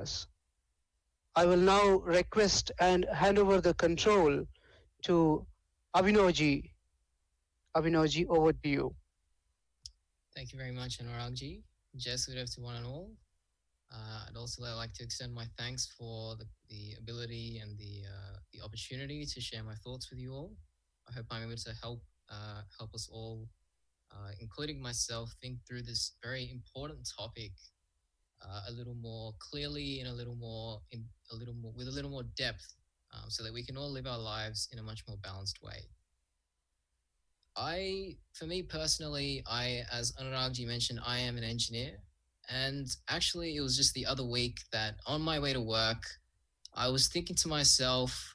us. I will now request and hand over the control to Abhinavji. Abhinavji, over to you. Thank you very much, Anuragji. Jess, good afternoon, one and all. I'd also like to extend my thanks for the ability and the opportunity to share my thoughts with you all. I hope I'm able to help us all, including myself, think through this very important topic a little more clearly and a little more with a little more depth, so that we can all live our lives in a much more balanced way. For me personally, as Anuragji mentioned, I am an engineer. And actually, it was just the other week that on my way to work, I was thinking to myself,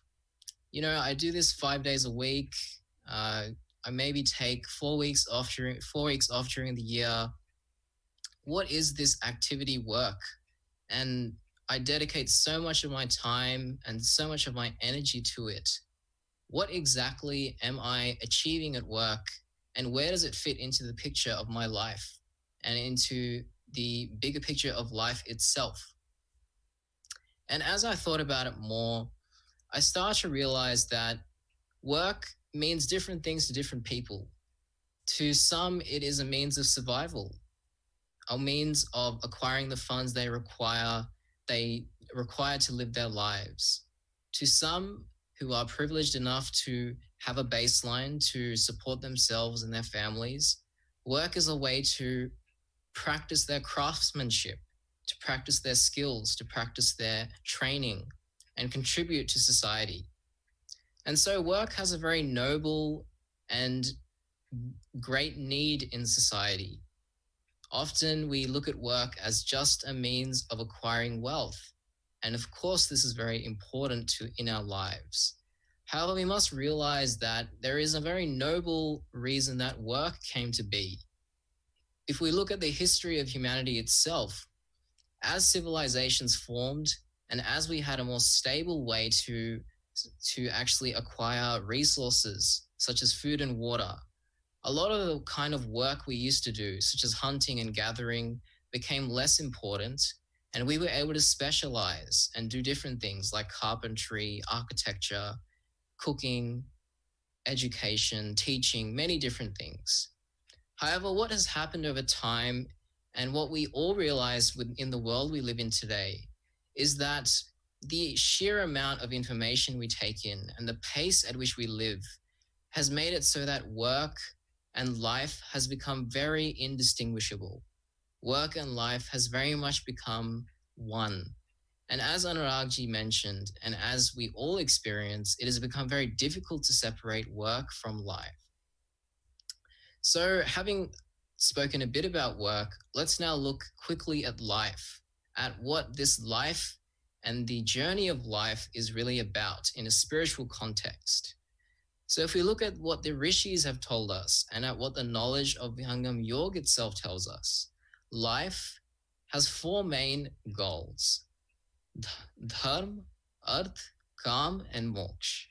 I do this 5 days a week. I maybe take 4 weeks off during the year. What is this activity work? And I dedicate so much of my time and so much of my energy to it. What exactly am I achieving at work, and where does it fit into the picture of my life and into the bigger picture of life itself? And as I thought about it more, I started to realize that work means different things to different people. To some, it is a means of survival, a means of acquiring the funds they require to live their lives. To some who are privileged enough to have a baseline to support themselves and their families, work is a way to practice their craftsmanship, to practice their skills, to practice their training, and contribute to society. And so work has a very noble and great need in society. Often we look at work as just a means of acquiring wealth. And of course, this is very important in our lives. However, we must realize that there is a very noble reason that work came to be. If we look at the history of humanity itself, as civilizations formed and as we had a more stable way to actually acquire resources such as food and water, a lot of the kind of work we used to do, such as hunting and gathering, became less important, and we were able to specialize and do different things like carpentry, architecture, cooking, education, teaching, many different things. However, what has happened over time, and what we all realize in the world we live in today, is that the sheer amount of information we take in and the pace at which we live has made it so that work and life has become very indistinguishable. Work and life has very much become one. And as Anuragji mentioned, and as we all experience, it has become very difficult to separate work from life. So, having spoken a bit about work, let's now look quickly at life, at what this life and the journey of life is really about in a spiritual context. So if we look at what the rishis have told us and at what the knowledge of Vihangam Yoga itself tells us, life has four main goals: dharma, arth, kam, and moksha.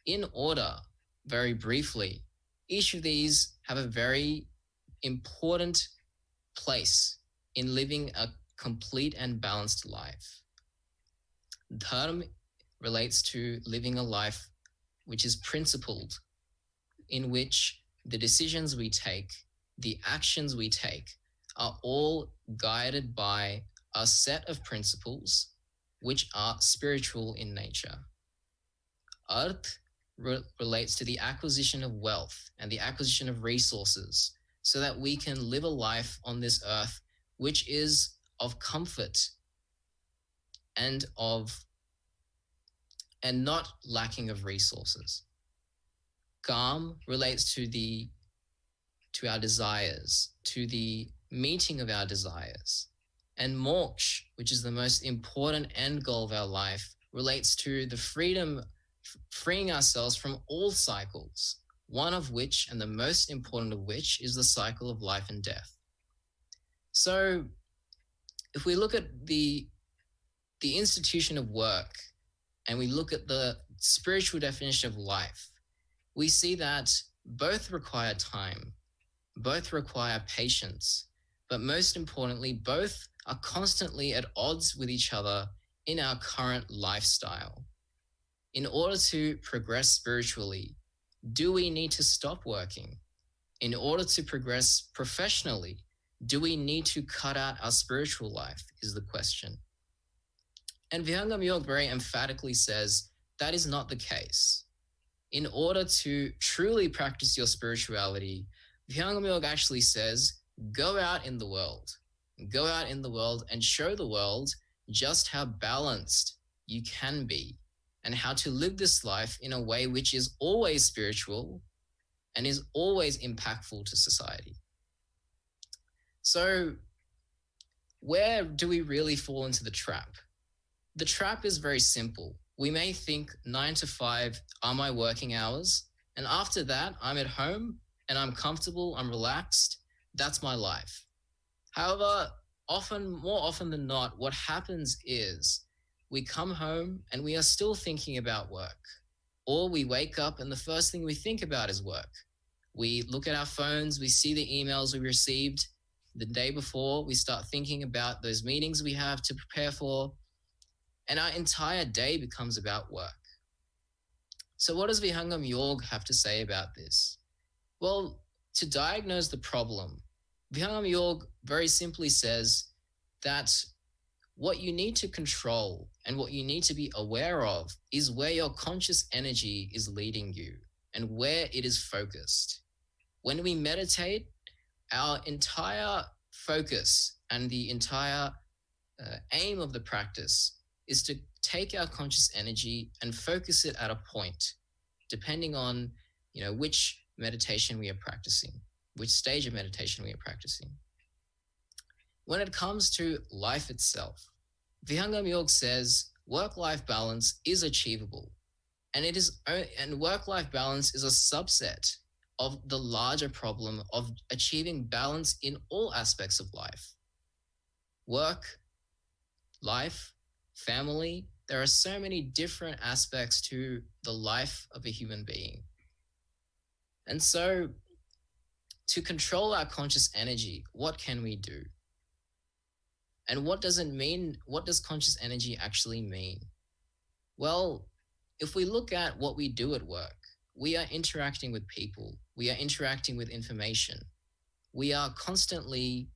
In order, very briefly, each of these have a very important place in living a complete and balanced life. Dharma relates to living a life which is principled, in which the decisions we take, the actions we take, are all guided by a set of principles which are spiritual in nature. Arth relates to the acquisition of wealth and the acquisition of resources so that we can live a life on this earth which is of comfort and not lacking of resources. Kam relates to our desires, to the meeting of our desires. And moksha, which is the most important end goal of our life, relates to the freeing ourselves from all cycles, one of which, and the most important of which, is the cycle of life and death. So if we look at the institution of work, and we look at the spiritual definition of life, we see that both require time, both require patience, but most importantly, both are constantly at odds with each other in our current lifestyle. In order to progress spiritually, do we need to stop working? In order to progress professionally, do we need to cut out our spiritual life? Is the question. And Vihangam Yoga very emphatically says that is not the case. In order to truly practice your spirituality, Vihangam Yoga actually says, go out in the world. Go out in the world and show the world just how balanced you can be and how to live this life in a way which is always spiritual and is always impactful to society. So, where do we really fall into the trap? The trap is very simple. We may think 9 to 5 are my working hours, and after that, I'm at home and I'm comfortable, I'm relaxed. That's my life. However, more often than not, what happens is we come home and we are still thinking about work, or we wake up and the first thing we think about is work. We look at our phones, we see the emails we received the day before, we start thinking about those meetings we have to prepare for, and our entire day becomes about work. So what does Vihangam Yoga have to say about this? Well, to diagnose the problem, Vihangam Yoga very simply says that what you need to control and what you need to be aware of is where your conscious energy is leading you and where it is focused. When we meditate, our entire focus and the entire aim of the practice is to take our conscious energy and focus it at a point, depending on, which meditation we are practicing, which stage of meditation we are practicing. When it comes to life itself, Vihangam Yoga says work-life balance is achievable, and work-life balance is a subset of the larger problem of achieving balance in all aspects of life. Work, life, family, there are so many different aspects to the life of a human being. And so, to control our conscious energy, what can we do? And what does it mean? What does conscious energy actually mean? Well, if we look at what we do at work, we are interacting with people, we are interacting with information, we are constantly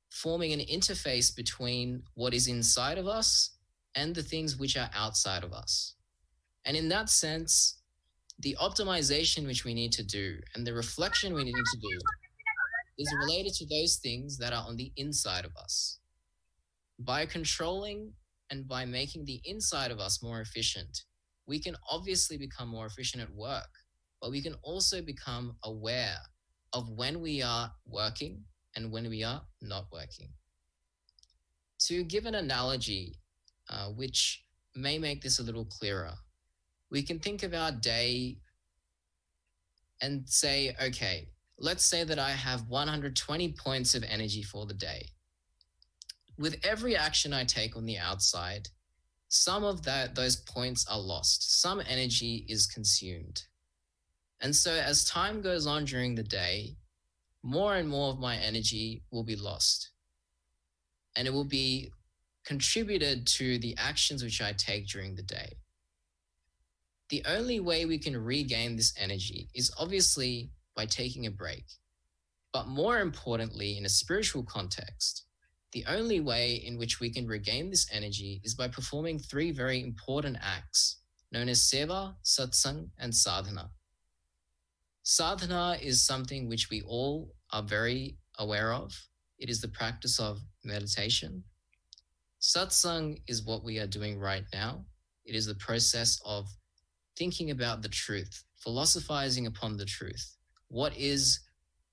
forming an interface between what is inside of us and the things which are outside of us. And in that sense, the optimization which we need to do and the reflection we need to do is related to those things that are on the inside of us. By controlling and by making the inside of us more efficient, we can obviously become more efficient at work, but we can also become aware of when we are working and when we are not working. To give an analogy, which may make this a little clearer, we can think of our day and say, okay, let's say that I have 120 points of energy for the day. With every action I take on the outside, some of those points are lost. Some energy is consumed. And so as time goes on during the day, more and more of my energy will be lost. And it will be contributed to the actions which I take during the day. The only way we can regain this energy is obviously by taking a break. But more importantly, in a spiritual context, the only way in which we can regain this energy is by performing 3 very important acts known as seva, satsang, and sadhana. Sadhana is something which we all are very aware of. It is the practice of meditation. Satsang is what we are doing right now. It is the process of thinking about the truth, philosophizing upon the truth. What is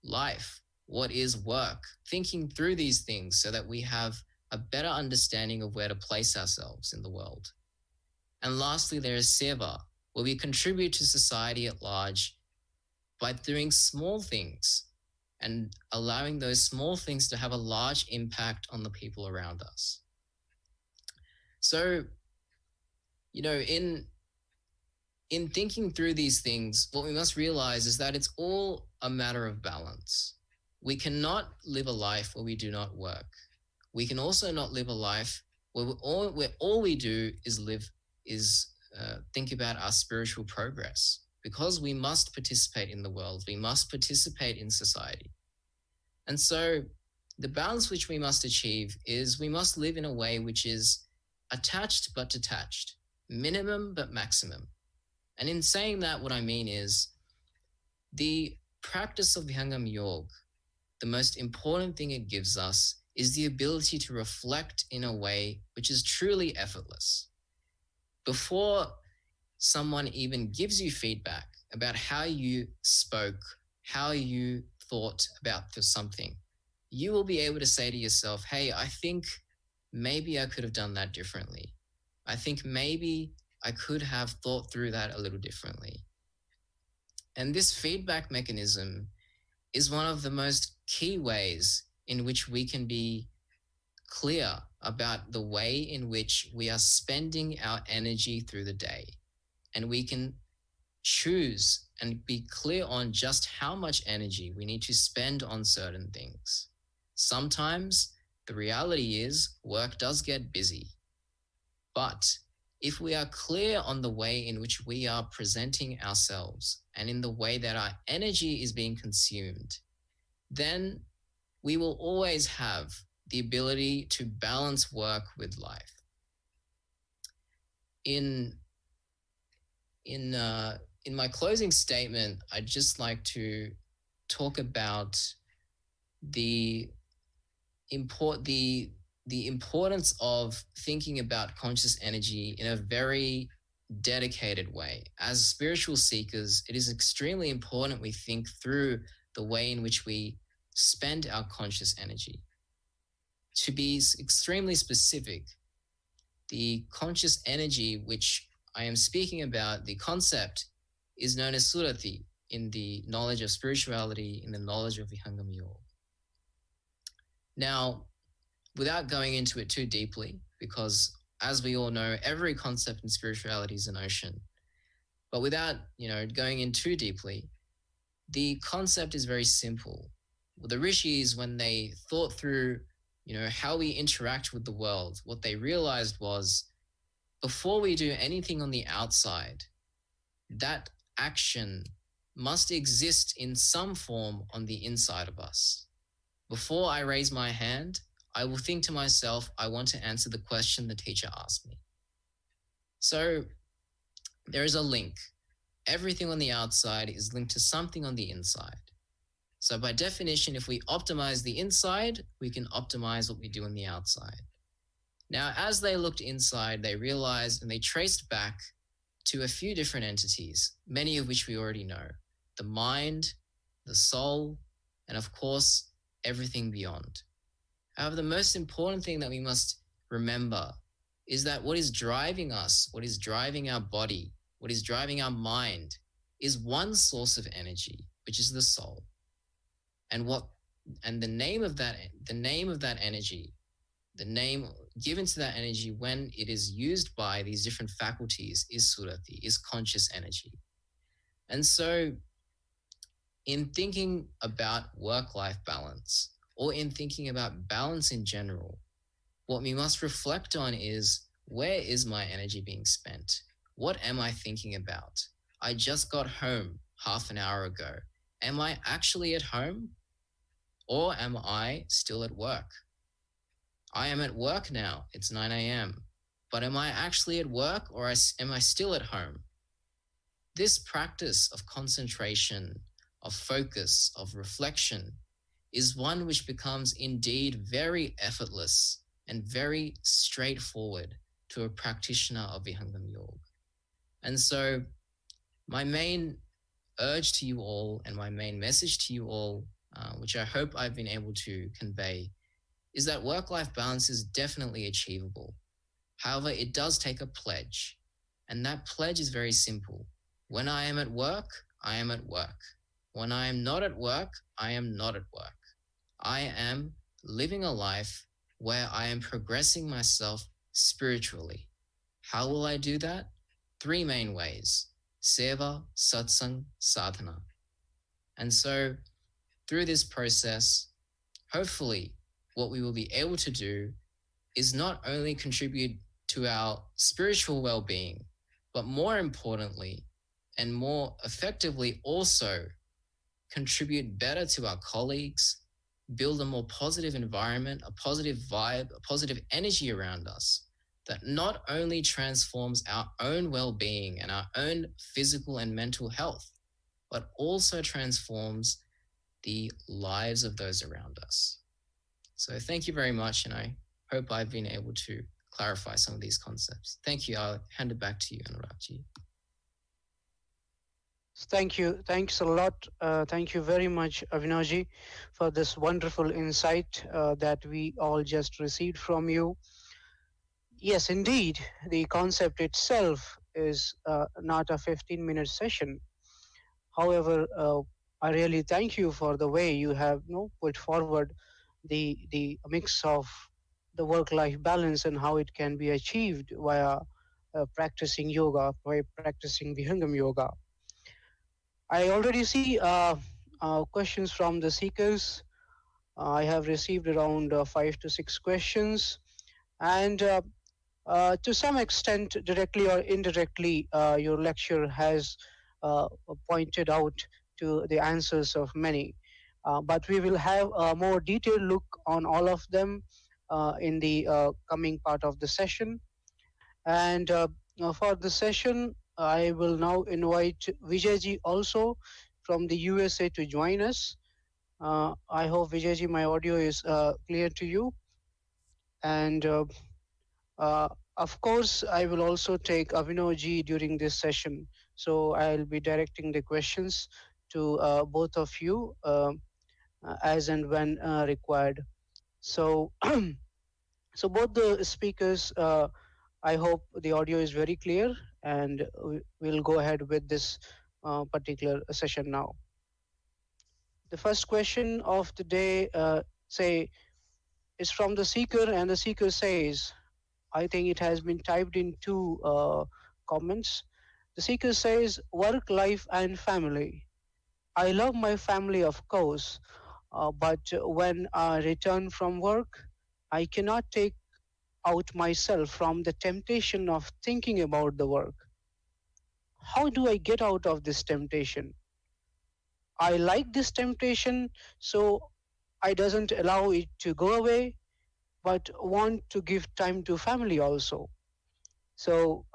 life? What is work? Thinking through these things so that we have a better understanding of where to place ourselves in the world. And lastly, there is seva, where we contribute to society at large by doing small things and allowing those small things to have a large impact on the people around us. So, in thinking through these things, what we must realize is that it's all a matter of balance. We cannot live a life where we do not work. we can also not live a life where all we do is think about our spiritual progress, because we must participate in the world, we must participate in society. And so the balance which we must achieve is we must live in a way which is attached but detached, minimum but maximum. And in saying that, what I mean is the practice of Vihangam Yoga, the most important thing it gives us is the ability to reflect in a way which is truly effortless. Before someone even gives you feedback about how you spoke, how you thought about something, you will be able to say to yourself, hey, I think maybe I could have done that differently. I think maybe I could have thought through that a little differently. And this feedback mechanism is one of the most key ways in which we can be clear about the way in which we are spending our energy through the day. And we can choose and be clear on just how much energy we need to spend on certain things. Sometimes the reality is work does get busy. But if we are clear on the way in which we are presenting ourselves and in the way that our energy is being consumed, then we will always have the ability to balance work with life. In in uh, in my closing statement, I'd just like to talk about the the importance of thinking about conscious energy in a very dedicated way. As spiritual seekers, it is extremely important we think through the way in which we spend our conscious energy. To be extremely specific, the conscious energy which I am speaking about, the concept, is known as surati in the knowledge of spirituality, in the knowledge of Vihangam Yoga. Now, without going into it too deeply, because as we all know, every concept in spirituality is an ocean. But without, going in too deeply, the concept is very simple. The rishis, when they thought through, how we interact with the world, what they realized was before we do anything on the outside, that action must exist in some form on the inside of us. Before I raise my hand, I will think to myself, I want to answer the question the teacher asked me. So there is a link. Everything on the outside is linked to something on the inside. So by definition, if we optimize the inside, we can optimize what we do on the outside. Now, as they looked inside, they realized and they traced back to a few different entities, many of which we already know: the mind, the soul, and of course, everything beyond. However, the most important thing that we must remember is that what is driving us, what is driving our body, what is driving our mind is one source of energy, which is the soul. And the name of that energy, the name given to that energy when it is used by these different faculties is surati, is conscious energy. And so in thinking about work-life balance, or in thinking about balance in general, what we must reflect on is, where is my energy being spent? What am I thinking about? I just got home half an hour ago. Am I actually at home? Or am I still at work? I am at work now. It's 9 a.m. But am I actually at work, or am I still at home? This practice of concentration, of focus, of reflection is one which becomes indeed very effortless and very straightforward to a practitioner of Vihangam Yoga. And so my main urge to you all and my main message to you all, which I hope I've been able to convey, is that work-life balance is definitely achievable. However, it does take a pledge. And that pledge is very simple. When I am at work, I am at work. When I am not at work, I am not at work. I am living a life where I am progressing myself spiritually. How will I do that? 3 main ways: seva, satsang, sadhana. And so through this process, hopefully what we will be able to do is not only contribute to our spiritual well being, but more importantly and more effectively also contribute better to our colleagues, build a more positive environment, a positive vibe, a positive energy around us that not only transforms our own well being and our own physical and mental health, but also transforms the lives of those around us. So, thank you very much, and I hope I've been able to clarify some of these concepts. Thank you. I'll hand it back to you, Anuragji. Thank you. Thanks a lot. Thank you very much, Avinaji, for this wonderful insight that we all just received from you. Yes, indeed, the concept itself is not a 15-minute session. However, I really thank you for the way you have put forward the mix of the work-life balance and how it can be achieved via practicing yoga, by practicing Vihangam Yoga. I already see questions from the seekers. I have received around 5 to 6 questions, and to some extent, directly or indirectly, your lecture has pointed out to the answers of many. But we will have a more detailed look on all of them in the coming part of the session. And for the session, I will now invite Vijayji also from the USA to join us. I hope Vijayji, my audio is clear to you. And uh, of course, I will also take Abhinavji during this session. So I'll be directing the questions to both of you as and when required. So, so both the speakers, I hope the audio is very clear, and we'll go ahead with this particular session now. The first question of the day, is from the seeker, and the seeker says, I think it has been typed in two comments. The seeker says, work, life, and family. I love my family, of course, but when I return from work, I cannot take out myself from the temptation of thinking about the work. How do I get out of this temptation? I like this temptation, so I doesn't allow it to go away, but want to give time to family also. So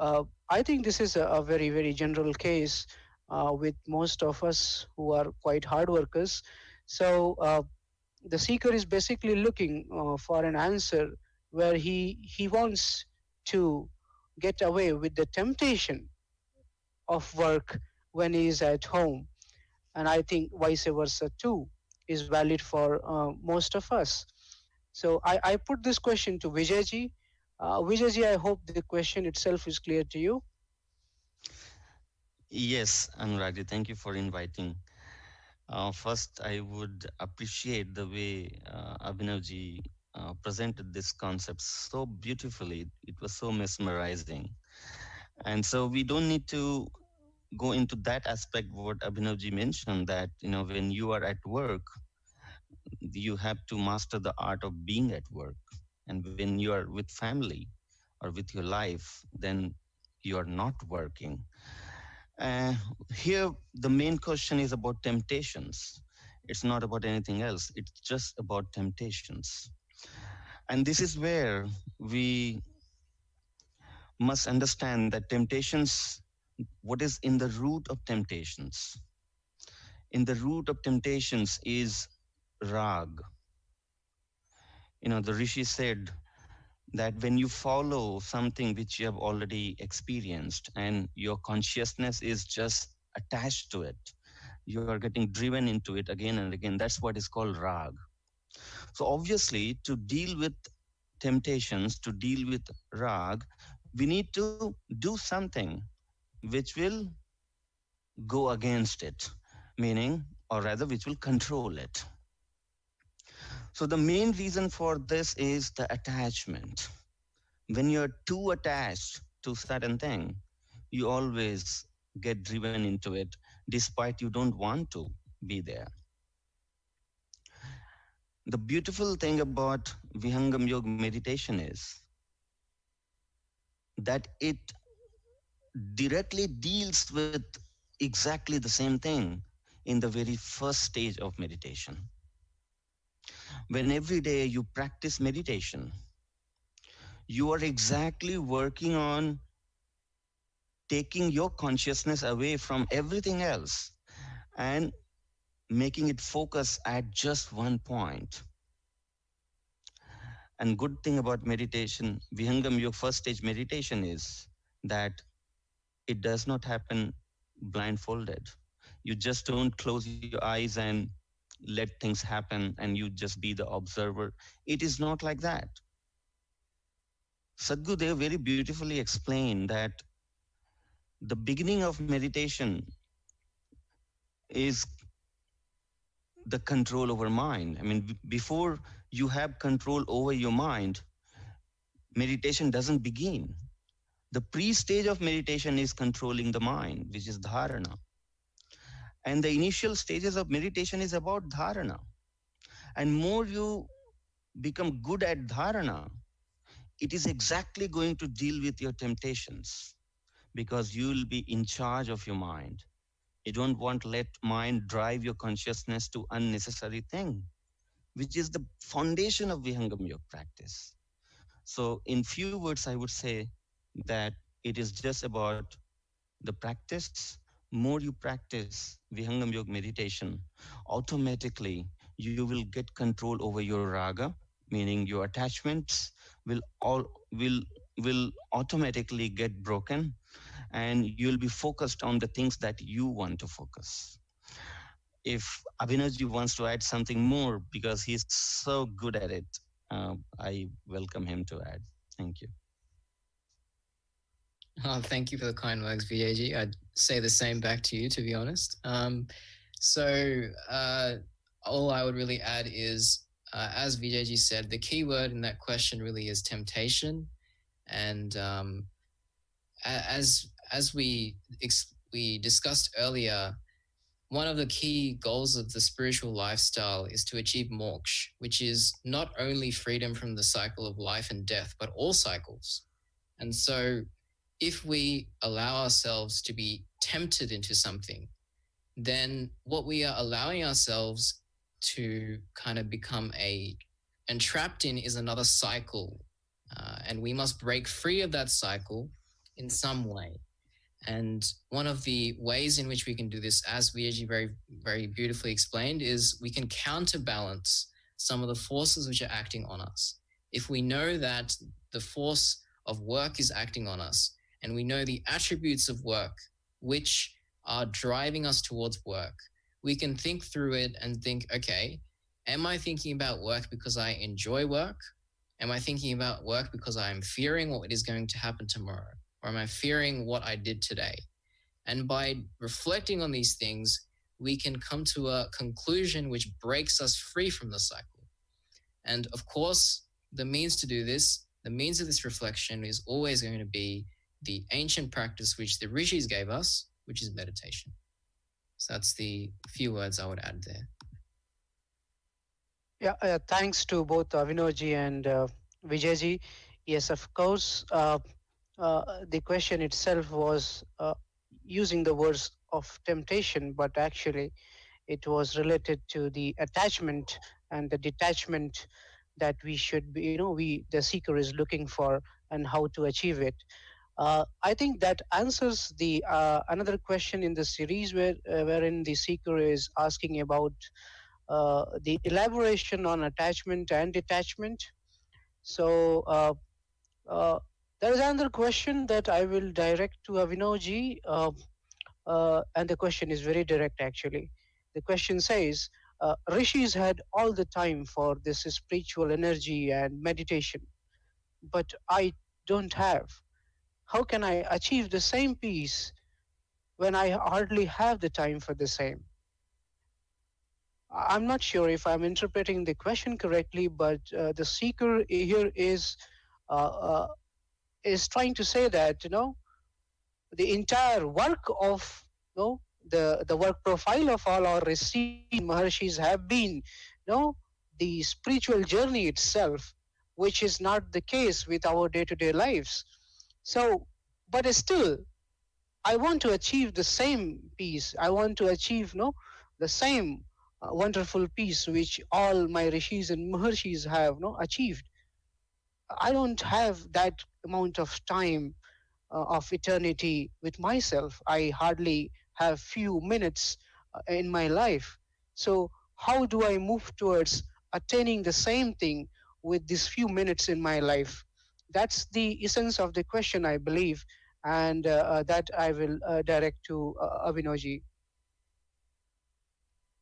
I think this is a very, very general case with most of us who are quite hard workers. So the seeker is basically looking for an answer where he wants to get away with the temptation of work when he is at home. And I think vice versa too is valid for most of us. So I put this question to Vijayji. Vijayji, I hope the question itself is clear to you. Yes, Anuragji, thank you for inviting. First, I would appreciate the way Abhinavji presented this concept so beautifully. It was so mesmerizing. And so we don't need to go into that aspect what Abhinavji mentioned, that when you are at work, you have to master the art of being at work. And when you are with family or with your life, then you are not working. Uh, Here, the main question is about temptations. It's not about anything else. It's just about temptations. And this is where we must understand that temptations, what is in the root of temptations? In the root of temptations is rag. The Rishi said that when you follow something which you have already experienced and your consciousness is just attached to it, you are getting driven into it again and again. That's what is called rag. So obviously, to deal with temptations, to deal with rag, we need to do something which will go against it, meaning, or rather, which will control it. So the main reason for this is the attachment. When you're too attached to certain thing, you always get driven into it despite you don't want to be there. The beautiful thing about Vihangam Yoga meditation is that it directly deals with exactly the same thing in the very first stage of meditation. When every day you practice meditation, you are exactly working on taking your consciousness away from everything else and making it focus at just one point. And good thing about meditation, Vihangam Yoga first stage meditation is that it does not happen blindfolded. You just don't close your eyes and let things happen and you just be the observer. It is not like that. Sadhgurudev very beautifully explained that the beginning of meditation is the control over mind. I mean, before you have control over your mind, meditation doesn't begin. The pre stage of meditation is controlling the mind, which is dharana. And the initial stages of meditation is about dharana. And more you become good at dharana, it is exactly going to deal with your temptations because you will be in charge of your mind. You don't want to let mind drive your consciousness to unnecessary thing, which is the foundation of Vihangam Yoga practice. So in few words, I would say that it is just about the practice. More you practice Vihangam Yoga meditation, automatically you will get control over your raga, meaning your attachments will all will automatically get broken and you'll be focused on the things that you want to focus. If Abhinavji wants to add something more because he's so good at it, I welcome him to add. Thank you. Thank you for the kind words, VAG. I'd say the same back to you, to be honest. So all I would really add is, as VJG said, the key word in that question really is temptation. And as we discussed earlier, one of the key goals of the spiritual lifestyle is to achieve moksha, which is not only freedom from the cycle of life and death, but all cycles. And so if we allow ourselves to be tempted into something, then what we are allowing ourselves to kind of become entrapped in is another cycle. And we must break free of that cycle in some way. And one of the ways in which we can do this, as Vijay very, very beautifully explained, is we can counterbalance some of the forces which are acting on us. If we know that the force of work is acting on us, and we know the attributes of work which are driving us towards work, we can think through it and think, okay, am I thinking about work because I enjoy work? Am I thinking about work because I'm fearing what is going to happen tomorrow? Or am I fearing what I did today? And by reflecting on these things, we can come to a conclusion which breaks us free from the cycle. And of course, the means to do this, the means of this reflection is always going to be the ancient practice which the rishis gave us, which is meditation. So that's the few words I would add there. Yeah, thanks to both Avinoji and Vijayji. Yes, of course, the question itself was using the words of temptation, but actually it was related to the attachment and the detachment that we should be, the seeker is looking for and how to achieve it. I think that answers the another question in the series wherein the seeker is asking about the elaboration on attachment and detachment. So there is another question that I will direct to Avinoji, and the question is very direct actually. The question says, Rishis had all the time for this spiritual energy and meditation, but I don't have. How can I achieve the same peace when I hardly have the time for the same? I'm not sure if I'm interpreting the question correctly, but the seeker here uh, uh, is trying to say that the entire work of the work profile of all our rishis and maharshis have been the spiritual journey itself, which is not the case with our day-to-day lives. So, but still, I want to achieve the same peace. I want to achieve, no, the same wonderful peace which all my rishis and maharshis have, no, achieved. I don't have that amount of time of eternity with myself. I hardly have few minutes in my life. So how do I move towards attaining the same thing with these few minutes in my life? That's the essence of the question, I believe, and that I will direct to Abhinavji.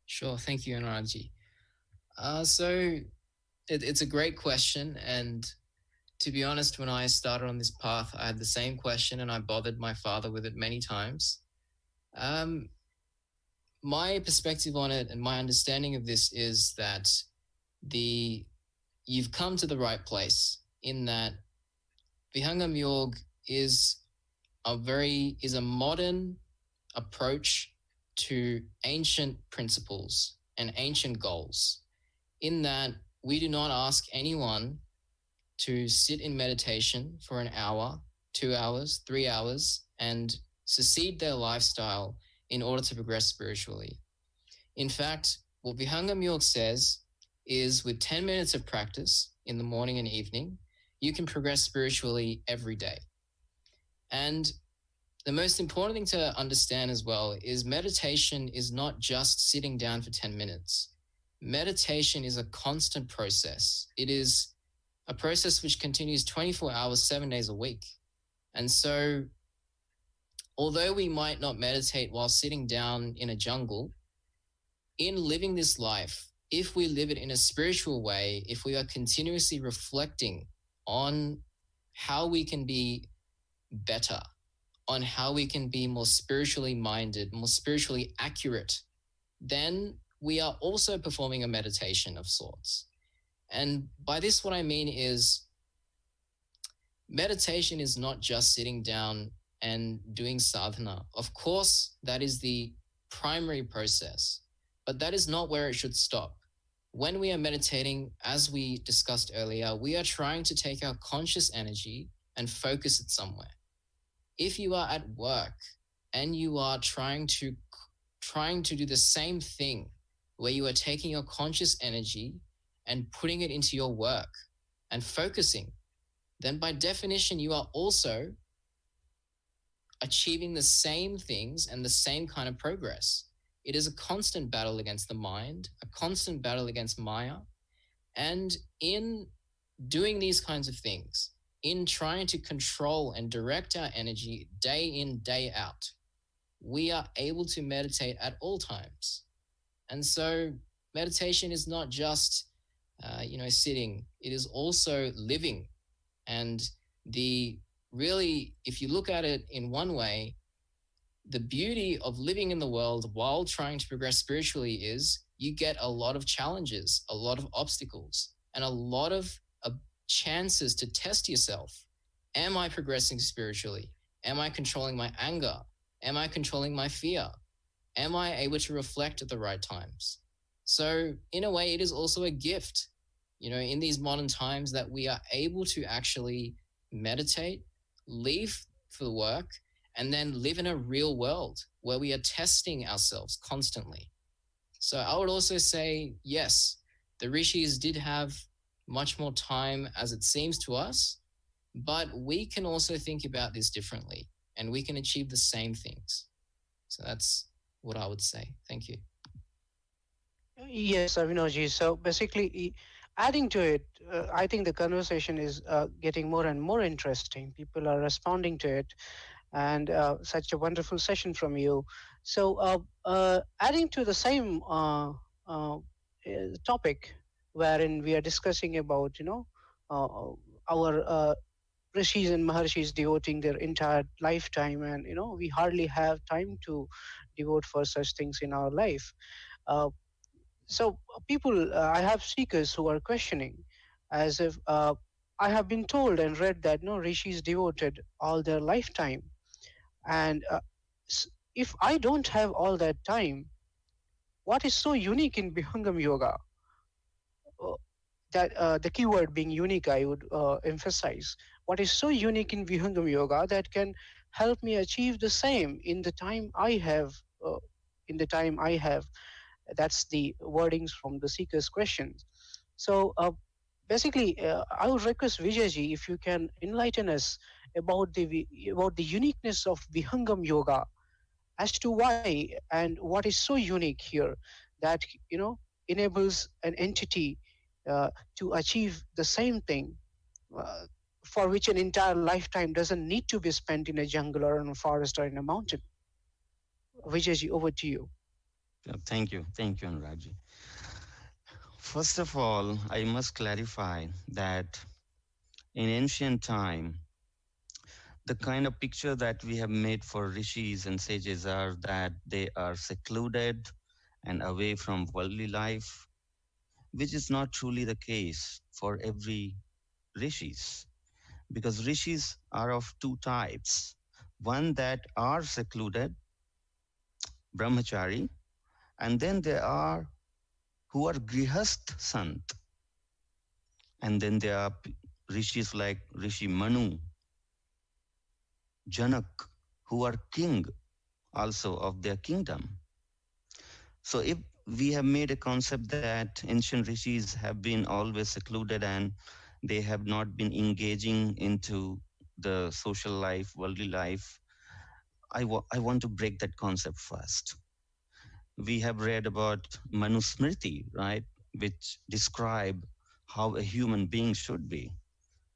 Sure. Thank you, Anuragji. So it's a great question. And to be honest, when I started on this path, I had the same question and I bothered my father with it many times. Um, my perspective on it and my understanding of this is that the you've come to the right place in that Vihangam Yoga is a modern approach to ancient principles and ancient goals, in that we do not ask anyone to sit in meditation for an hour, 2 hours, 3 hours, and succeed their lifestyle in order to progress spiritually. In fact, what Vihangam Yoga says is with 10 minutes of practice in the morning and evening, you can progress spiritually every day. And the most important thing to understand as well is meditation is not just sitting down for 10 minutes. Meditation is a constant process. It is a process which continues 24 hours, 7 days a week. And so, although we might not meditate while sitting down in a jungle, in living this life, if we live it in a spiritual way, if we are continuously reflecting on how we can be better, on how we can be more spiritually minded, more spiritually accurate, then we are also performing a meditation of sorts. And by this, what I mean is meditation is not just sitting down and doing sadhana. Of course, that is the primary process, but that is not where it should stop. When we are meditating, as we discussed earlier, we are trying to take our conscious energy and focus it somewhere. If you are at work and you are trying to do the same thing, where you are taking your conscious energy and putting it into your work and focusing, then by definition you are also achieving the same things and the same kind of progress. It is a constant battle against the mind, a constant battle against Maya. And in doing these kinds of things, in trying to control and direct our energy day in, day out, we are able to meditate at all times. And so meditation is not just, sitting. It is also living. And if you look at it in one way, the beauty of living in the world while trying to progress spiritually is you get a lot of challenges, a lot of obstacles, and a lot of chances to test yourself. Am I progressing spiritually? Am I controlling my anger? Am I controlling my fear? Am I able to reflect at the right times? So in a way, it is also a gift, in these modern times, that we are able to actually meditate, leave for work, and then live in a real world where we are testing ourselves constantly. So I would also say, yes, the rishis did have much more time as it seems to us, but we can also think about this differently and we can achieve the same things. So that's what I would say. Thank you. Yes, Avinaji. So basically, adding to it, I think the conversation is getting more and more interesting. People are responding to it, and such a wonderful session from you. So, adding to the same topic, wherein we are discussing about, our rishis and maharshis devoting their entire lifetime, and we hardly have time to devote for such things in our life. Uh, so people, I have seekers who are questioning, as if I have been told and read that no rishis devoted all their lifetime, and if I don't have all that time, what is so unique in Vihangam Yoga? uh, that the keyword being unique, I would emphasize what is so unique in Vihangam Yoga that can help me achieve the same in the time I have. In the time I have, that's the wordings from the seeker's questions. So basically, I would request Vijayji if you can enlighten us about the uniqueness of Vihangam Yoga as to why and what is so unique here that enables an entity to achieve the same thing, uh, for which an entire lifetime doesn't need to be spent in a jungle or in a forest or in a mountain. Vijayji, over to you. Thank you, Anuragji. First of all, I must clarify that in ancient time, the kind of picture that we have made for rishis and sages are that they are secluded and away from worldly life, which is not truly the case for every rishis, because rishis are of two types. One that are secluded, brahmachari, and then there are who are grihast sant, and then there are rishis like Rishi Manu, Janak, who are king also of their kingdom. So if we have made a concept that ancient rishis have been always secluded and they have not been engaging into the social life, worldly life, I want to break that concept first. We have read about Manusmriti, right, which describe how a human being should be.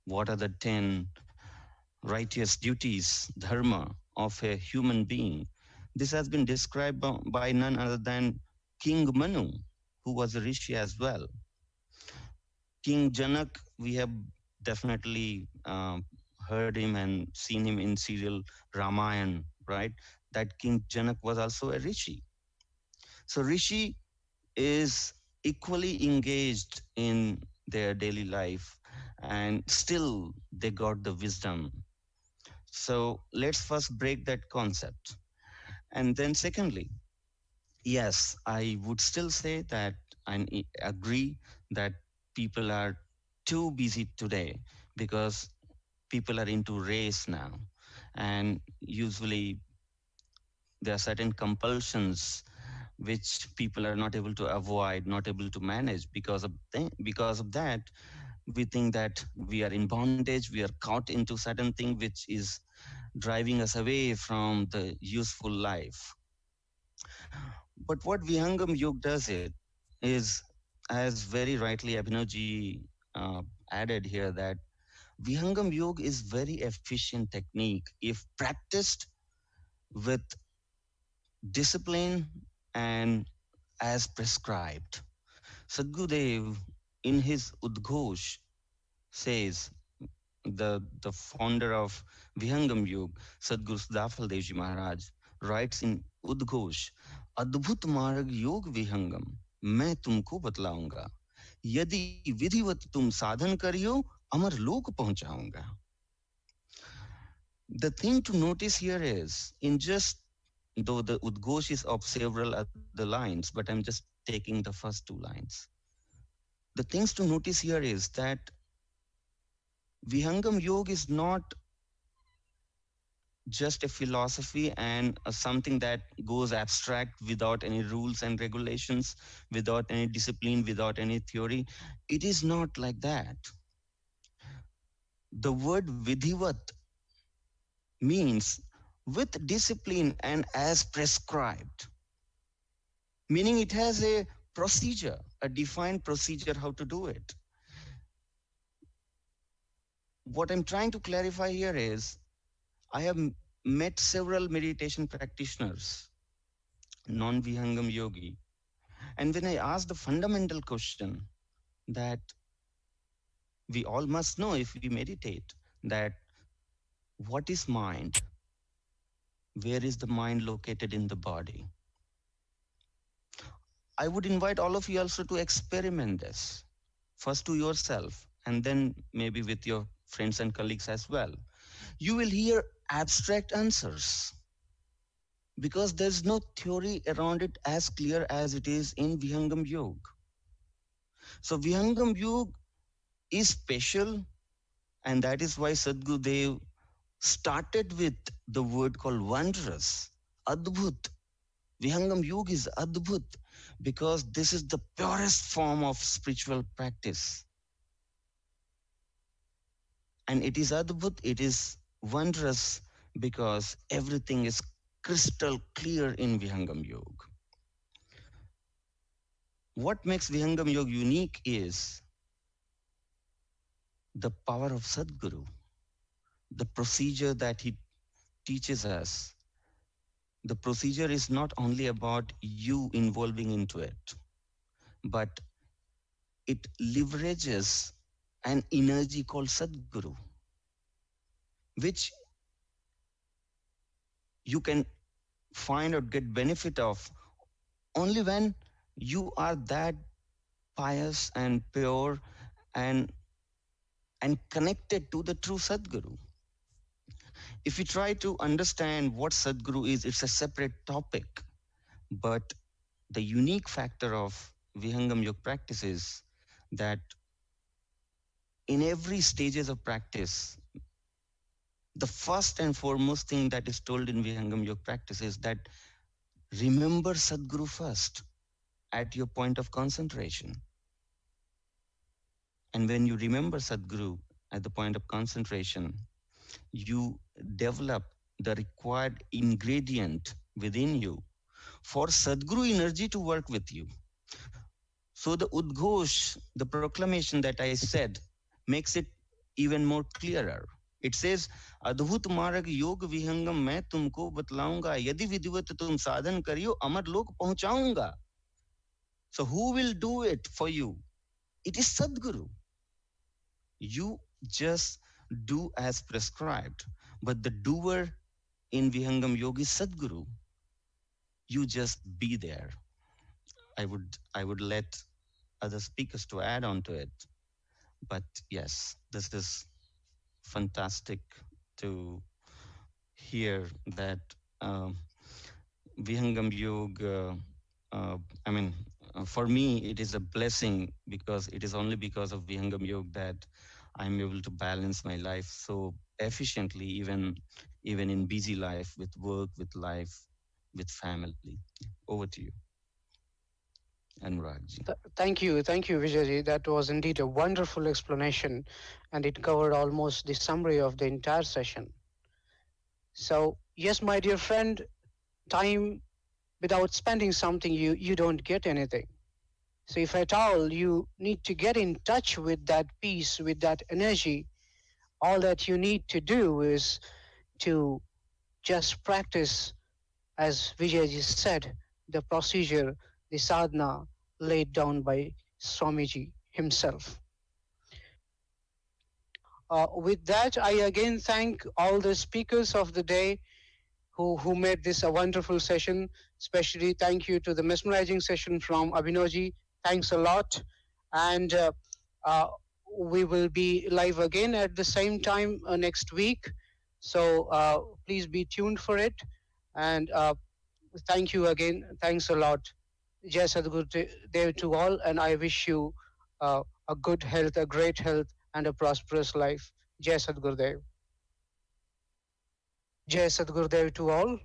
What are the 10 righteous duties, dharma of a human being? This has been described by none other than King Manu, who was a rishi as well. King Janak, we have definitely heard him and seen him in serial Ramayan, right? That King Janak was also a rishi. So rishi is equally engaged in their daily life and still they got the wisdom. So let's first break that concept. And then, secondly, yes, I would still say that I agree that people are too busy today because people are into race now. And usually there are certain compulsions which people are not able to avoid, not able to manage. Because of that, we think that we are in bondage, we are caught into certain thing which is driving us away from the useful life. But what Vihangam Yoga does it is, as very rightly Abhinavji added here, that Vihangam Yoga is very efficient technique if practiced with discipline and as prescribed. Sadgudev, in his Udghosh, says, the founder of Vihangam Yoga, Sadguru Sudafal Devji Maharaj, writes in Udghosh, अद्भुत मार्ग योग विहंगम मैं तुमको बतलाऊंगा यदि विधिवत तुम साधन करियो अमर लोक पहुंचाऊंगा. The thing to notice here is, in just though the Udghosh is of several other lines, but I'm just taking the first two lines. The things to notice here is that Vihangam Yoga is not just a philosophy and something that goes abstract without any rules and regulations, without any discipline, without any theory. It is not like that. The word vidhivat means with discipline and as prescribed, meaning it has a procedure, a defined procedure how to do it. What I'm trying to clarify here is I have met several meditation practitioners, non Vihangam yogi, and when I ask the fundamental question that we all must know if we meditate, that what is mind? Where is the mind located in the body? I would invite all of you also to experiment this, first to yourself, and then maybe with your friends and colleagues as well. You will hear abstract answers because there's no theory around it as clear as it is in Vihangam Yoga. So Vihangam Yoga is special, and that is why Sadhguru Dev started with the word called wondrous, adbhut. Vihangam Yoga is adbhut because this is the purest form of spiritual practice. And it is adbhut, it is wondrous because everything is crystal clear in Vihangam Yoga. What makes Vihangam Yoga unique is the power of Sadguru, the procedure that he teaches us. The procedure is not only about you involving into it, but it leverages an energy called Sadguru, which you can find or get benefit of only when you are that pious and pure and connected to the true Sadguru. If you try to understand what Sadguru is, it's a separate topic. But the unique factor of Vihangam Yoga practice is that in every stages of practice, the first and foremost thing that is told in Vihangam Yoga practice is that remember Sadguru first at your point of concentration. And when you remember Sadguru at the point of concentration, you develop the required ingredient within you for Sadguru energy to work with you. So the Udghosh, the proclamation that I said, makes it even more clearer. It says, अद्भुत मार्ग योग विहंगम मैं तुमको बतलाऊंगा यदि विधिवत तुम साधन करियो अमर लोक पहुंचाऊंगा. So who will do it for you? It is Sadguru. You just do as prescribed. But the doer in Vihangam Yogi is Sadguru. You just be there. I would let other speakers to add on to it. But yes, this is fantastic to hear that Vihangam Yoga. I mean, for me, it is a blessing because it is only because of Vihangam Yoga that I'm able to balance my life so efficiently, even in busy life, with work, with life, with family. Over to you, Anuragji. Thank you, Vijayji. That was indeed a wonderful explanation, and it covered almost the summary of the entire session. So, yes, my dear friend, time without spending something, you don't get anything. So, if at all you need to get in touch with that peace, with that energy, all that you need to do is to just practice, as Vijayji said, the procedure, the sadhana laid down by Swamiji himself. With that, I again thank all the speakers of the day who made this a wonderful session. Especially thank you to the mesmerizing session from Abhinavji. Thanks a lot. And uh, we will be live again at the same time next week. So please be tuned for it. And thank you again. Thanks a lot. Jai Sadhguru Dev to all. And I wish you a good health, a great health, and a prosperous life. Jai Sadhguru Dev. Jai Sadhguru Dev to all.